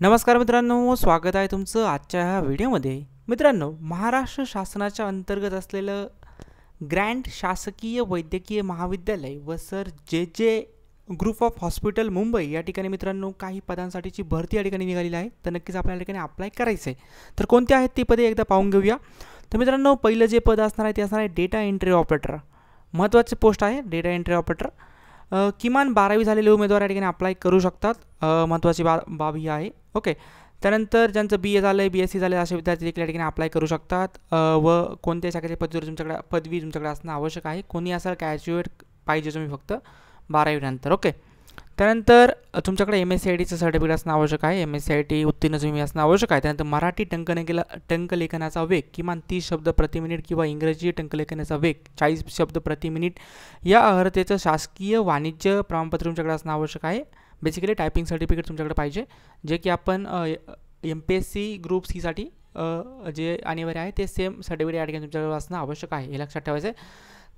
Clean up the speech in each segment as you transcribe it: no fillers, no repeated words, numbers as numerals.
नमस्कार मित्रांनो, स्वागत आहे तुमचं आजच्या ह्या व्हिडिओमध्ये. मित्रांनो, महाराष्ट्र शासनाच्या अंतर्गत असलेलं ग्रँड शासकीय वैद्यकीय महाविद्यालय व सर जे जे ग्रुप ऑफ हॉस्पिटल मुंबई या ठिकाणी मित्रांनो काही पदांसाठीची भरती या ठिकाणी निघालेली आहे. तर नक्कीच आपल्याला या ठिकाणी अप्लाय करायचं आहे. तर कोणते आहेत ती पदे एकदा पाहून घेऊया. तर मित्रांनो, पहिलं जे पद असणार आहे ते असणार आहे डेटा एंट्री ऑपरेटर. महत्त्वाचे पोस्ट आहे डेटा एंट्री ऑपरेटर. किमान 12वी झालेले उमेदवार या ठिकाणी अप्लाय करू शकतात. महत्त्वाची बाब ही आहे. ओके. त्यानंतर ज्यांचं बी ए झालं आहे, BSc झालं आहे असे विद्यार्थी देखील या ठिकाणी अप्लाय करू शकतात. व कोणत्या शाखेची पदवी तुमच्याकडे असणं आवश्यक आहे. कोणी असाल ग्रॅज्युएट पाहिजे तुम्ही फक्त 12वी नंतर. ओके. त्यानंतर तुमच्याकडे MSc-ITचं सर्टिफिकेट असणं आवश्यक आहे. MSc-IT उत्तीर्ण तुम्ही असणं आवश्यक आहे. त्यानंतर मराठी टंकलेखनाचा वेग किमान 30 शब्द प्रति मिनिट किंवा इंग्रजी टंकलेखनाचा वेग 40 शब्द प्रति मिनिट या अर्हतेचं शासकीय वाणिज्य प्रमाणपत्र तुमच्याकडे असणं आवश्यक आहे. बेसिकली टायपिंग सर्टिफिकेट तुमच्याकडे पाहिजे, जे की आपण MPSC ग्रुप सीसाठी जे अनिवार्य आहे ते सेम सर्टिफिकेट या ठिकाणी तुमच्याकडे असणं आवश्यक आहे, हे लक्षात ठेवायचं आहे.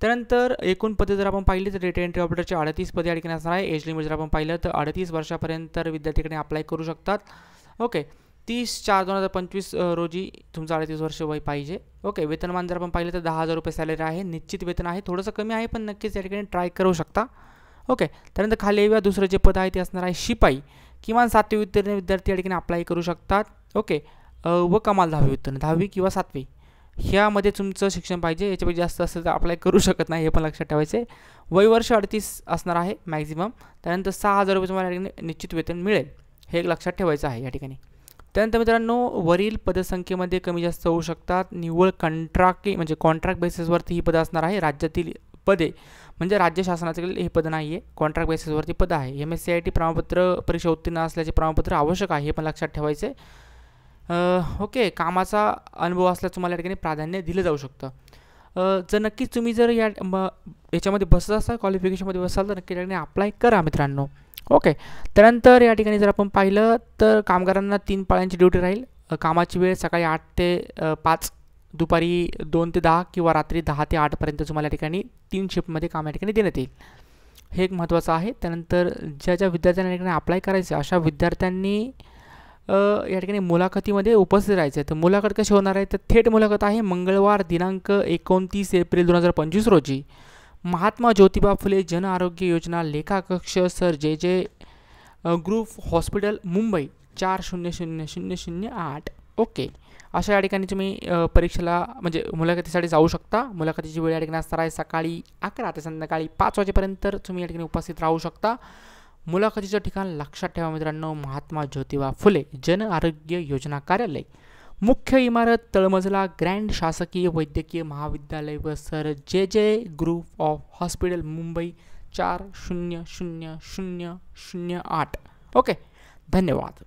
त्यानंतर एकूण पदे जर आपण पाहिली तर डेटा एंट्री ऑपरेटरचे 38 पदे या ठिकाणी असणार आहे. एज लिमिट जर आपण पाहिलं तर 38 वर्षापर्यंत विद्यार्थीकडे अप्लाय करू शकतात. ओके. 30/4/2025 रोजी तुमचं 38 वर्ष वय पाहिजे. ओके. वेतनमान जर आपण पाहिलं तर 10,000 रुपये सॅलरी आहे. निश्चित वेतन आहे, थोडंसं कमी आहे पण नक्कीच या ठिकाणी ट्राय करू शकता. ओके. त्यानंतर खाली येऊया, दुसरं जे पद आहे ते असणार आहे शिपाई. किमान 7वी उत्तीर्ण विद्यार्थी या ठिकाणी अप्लाय करू शकतात. ओके. व कमाल 10वी उत्तीर्ण, 10वी किंवा 7वी ह्यामध्ये तुमचं शिक्षण पाहिजे. याच्यापेक्षा जास्त असेल तर अप्लाय करू शकत नाही, हे पण लक्षात ठेवायचं आहे. वयवर्ष 38 असणार आहे मॅक्झिमम. त्यानंतर 6,000 रुपये तुम्हाला या ठिकाणी निश्चित वेतन मिळेल, हे एक लक्षात ठेवायचं आहे या ठिकाणी. त्यानंतर मित्रांनो, वरील पदसंख्येमध्ये कमी जास्त होऊ शकतात. निव्वळ कॉन्ट्रॅक्ट बेसिसवरती ही पदं असणार आहे. राज्यातील पदे म्हणजे राज्य शासनातील हे पद नाही आहे, कॉन्ट्रॅक्ट बेसिसवरती पद आहे. MSc-IT प्रमाणपत्र परीक्षा उत्तीर्ण असल्याचे प्रमाणपत्र आवश्यक आहे, हे पण लक्षात ठेवायचं आहे. ओके. कामाचा अनुभव असल्यास तुम्हाला या ठिकाणी प्राधान्य दिलं जाऊ शकतं. जर नक्कीच तुम्ही जर याच्यामध्ये बसत असाल, क्वालिफिकेशनमध्ये बसाल तर नक्की या ठिकाणी अप्लाय करा मित्रांनो. ओके. त्यानंतर या ठिकाणी जर आपण पाहिलं तर कामगारांना 3 पाळ्यांची ड्युटी राहील. कामाची वेळ सकाळी 8 ते 5, दुपारी 2 ते 10 किंवा रात्री 10 ते 8पर्यंत तुम्हाला या ठिकाणी 3 शिफ्टमध्ये काम या ठिकाणी देण्यात येईल, हे एक महत्त्वाचं आहे. त्यानंतर ज्या विद्यार्थ्यांना या ठिकाणी अप्लाय करायचं अशा विद्यार्थ्यांनी या ठिकाणी मुलाखतीमध्ये उपस्थित राहायचं आहे. तर मुलाखत कशी होणार आहे, तर थेट मुलाखत आहे मंगळवार दिनांक 29 एप्रिल 2025 रोजी महात्मा ज्योतिबा फुले जन आरोग्य योजना लेखा कक्ष सर जे जे ग्रुप हॉस्पिटल मुंबई 400008. ओके. अशा या ठिकाणी तुम्ही परीक्षेला म्हणजे मुलाखतीसाठी जाऊ शकता. मुलाखतीची वेळ या ठिकाणी असणार आहे सकाळी 11 ते संध्याकाळी 5 वाजेपर्यंत तुम्ही या ठिकाणी उपस्थित राहू शकता. मुलाखतीचं ठिकाण लक्षात ठेवा मित्रांनो, महात्मा ज्योतिबा फुले जन आरोग्य योजना कार्यालय, मुख्य इमारत, तळमजला, ग्रँड शासकीय वैद्यकीय महाविद्यालय व सर जे जे group of hospital Mumbai 400008. Okay. धन्यवाद.